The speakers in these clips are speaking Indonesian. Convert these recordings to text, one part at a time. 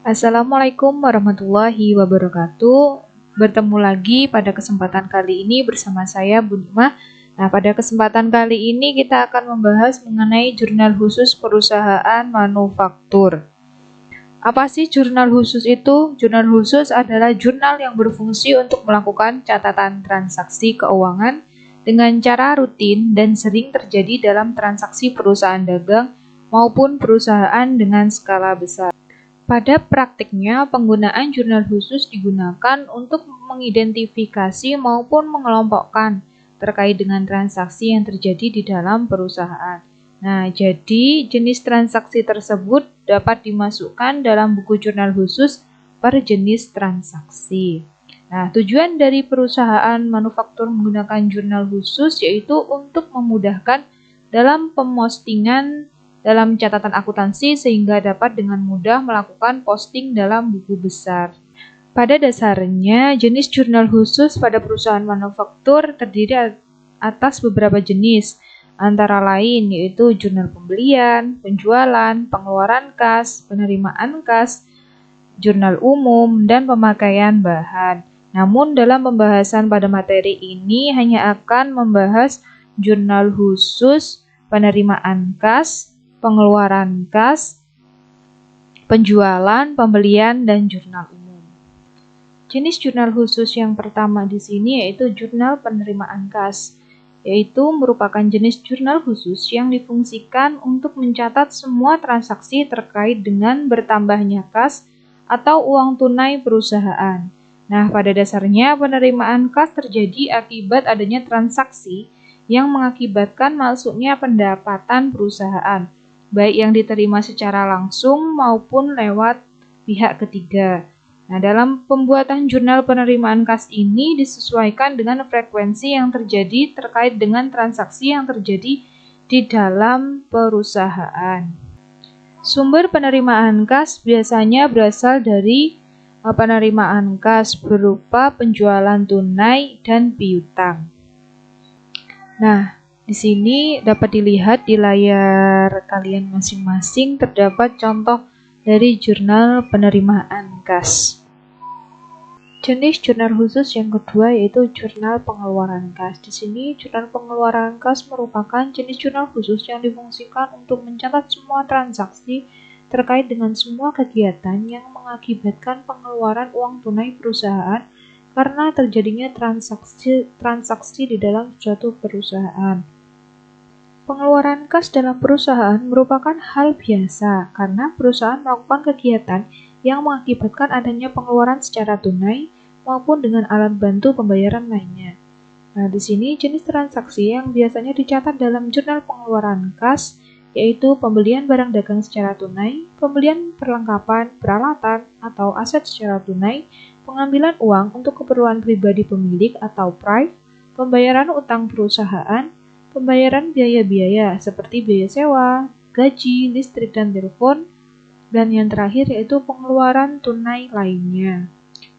Assalamualaikum warahmatullahi wabarakatuh. Bertemu lagi pada kesempatan kali ini bersama saya Bu Nima. Nah, pada kesempatan kali ini kita akan membahas mengenai jurnal khusus perusahaan manufaktur. Apa sih jurnal khusus itu? Jurnal khusus adalah jurnal yang berfungsi untuk melakukan catatan transaksi keuangan dengan cara rutin dan sering terjadi dalam transaksi perusahaan dagang maupun perusahaan dengan skala besar. Pada praktiknya, penggunaan jurnal khusus digunakan untuk mengidentifikasi maupun mengelompokkan terkait dengan transaksi yang terjadi di dalam perusahaan. Nah, jadi jenis transaksi tersebut dapat dimasukkan dalam buku jurnal khusus per jenis transaksi. Nah, tujuan dari perusahaan manufaktur menggunakan jurnal khusus yaitu untuk memudahkan dalam pemostingan dalam catatan akuntansi sehingga dapat dengan mudah melakukan posting dalam buku besar. Pada dasarnya, jenis jurnal khusus pada perusahaan manufaktur terdiri atas beberapa jenis, antara lain yaitu jurnal pembelian, penjualan, pengeluaran kas, penerimaan kas, jurnal umum, dan pemakaian bahan. Namun dalam pembahasan pada materi ini hanya akan membahas jurnal khusus penerimaan kas, pengeluaran kas, penjualan, pembelian, dan jurnal umum. Jenis jurnal khusus yang pertama di sini yaitu jurnal penerimaan kas, yaitu merupakan jenis jurnal khusus yang difungsikan untuk mencatat semua transaksi terkait dengan bertambahnya kas atau uang tunai perusahaan. Nah, pada dasarnya penerimaan kas terjadi akibat adanya transaksi yang mengakibatkan masuknya pendapatan perusahaan, baik yang diterima secara langsung maupun lewat pihak ketiga. Nah, dalam pembuatan jurnal penerimaan kas ini disesuaikan dengan frekuensi yang terjadi terkait dengan transaksi yang terjadi di dalam perusahaan. Sumber penerimaan kas biasanya berasal dari penerimaan kas berupa penjualan tunai dan piutang. Nah, di sini dapat dilihat di layar kalian masing-masing terdapat contoh dari jurnal penerimaan kas. Jenis jurnal khusus yang kedua yaitu jurnal pengeluaran kas. Di sini jurnal pengeluaran kas merupakan jenis jurnal khusus yang difungsikan untuk mencatat semua transaksi terkait dengan semua kegiatan yang mengakibatkan pengeluaran uang tunai perusahaan karena terjadinya transaksi di dalam suatu perusahaan. Pengeluaran kas dalam perusahaan merupakan hal biasa karena perusahaan melakukan kegiatan yang mengakibatkan adanya pengeluaran secara tunai maupun dengan alat bantu pembayaran lainnya. Nah, di sini jenis transaksi yang biasanya dicatat dalam jurnal pengeluaran kas yaitu pembelian barang dagang secara tunai, pembelian perlengkapan, peralatan, atau aset secara tunai, pengambilan uang untuk keperluan pribadi pemilik atau PRIV, pembayaran utang perusahaan, pembayaran biaya-biaya seperti biaya sewa, gaji, listrik, dan telepon, dan yang terakhir yaitu pengeluaran tunai lainnya.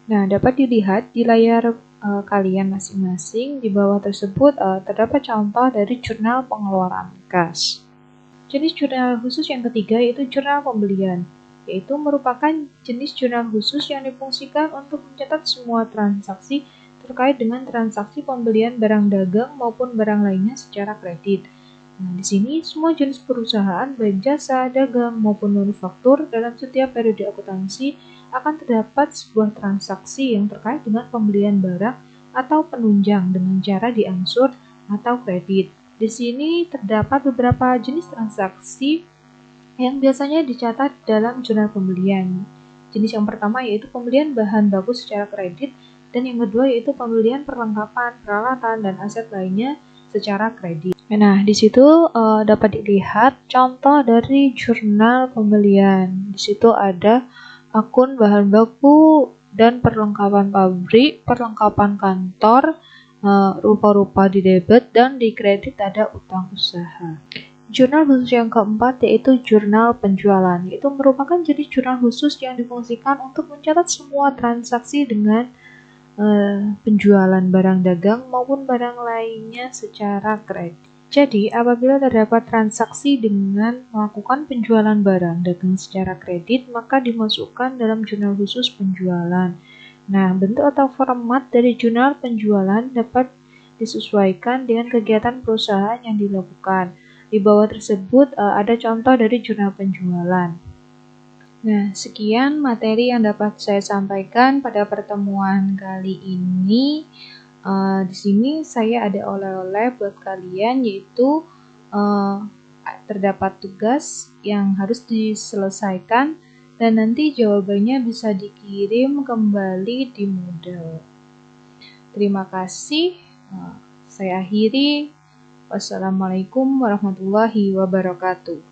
Nah, dapat dilihat di layar kalian masing-masing. Di bawah tersebut terdapat contoh dari jurnal pengeluaran kas. Jenis jurnal khusus yang ketiga yaitu jurnal pembelian, yaitu merupakan jenis jurnal khusus yang difungsikan untuk mencatat semua transaksi terkait dengan transaksi pembelian barang dagang maupun barang lainnya secara kredit. Nah, di sini semua jenis perusahaan baik jasa, dagang maupun manufaktur dalam setiap periode akuntansi akan terdapat sebuah transaksi yang terkait dengan pembelian barang atau penunjang dengan cara diangsur atau kredit. Di sini terdapat beberapa jenis transaksi yang biasanya dicatat dalam jurnal pembelian. Jenis yang pertama yaitu pembelian bahan baku secara kredit, dan yang kedua yaitu pembelian perlengkapan, peralatan, dan aset lainnya secara kredit. Nah, di situ dapat dilihat contoh dari jurnal pembelian. Di situ ada akun bahan baku dan perlengkapan pabrik, perlengkapan kantor, rupa-rupa di debit, dan di kredit ada utang usaha. Jurnal khusus yang keempat yaitu jurnal penjualan, yaitu merupakan jenis jurnal khusus yang difungsikan untuk mencatat semua transaksi dengan penjualan barang dagang maupun barang lainnya secara kredit. Jadi, apabila terdapat transaksi dengan melakukan penjualan barang dagang secara kredit, maka dimasukkan dalam jurnal khusus penjualan. Nah, bentuk atau format dari jurnal penjualan dapat disesuaikan dengan kegiatan perusahaan yang dilakukan. Di bawah tersebut ada contoh dari jurnal penjualan. Nah, sekian materi yang dapat saya sampaikan pada pertemuan kali ini. Di sini saya ada oleh-oleh buat kalian, yaitu terdapat tugas yang harus diselesaikan dan nanti jawabannya bisa dikirim kembali di Moodle. Terima kasih. Saya akhiri. Wassalamualaikum warahmatullahi wabarakatuh.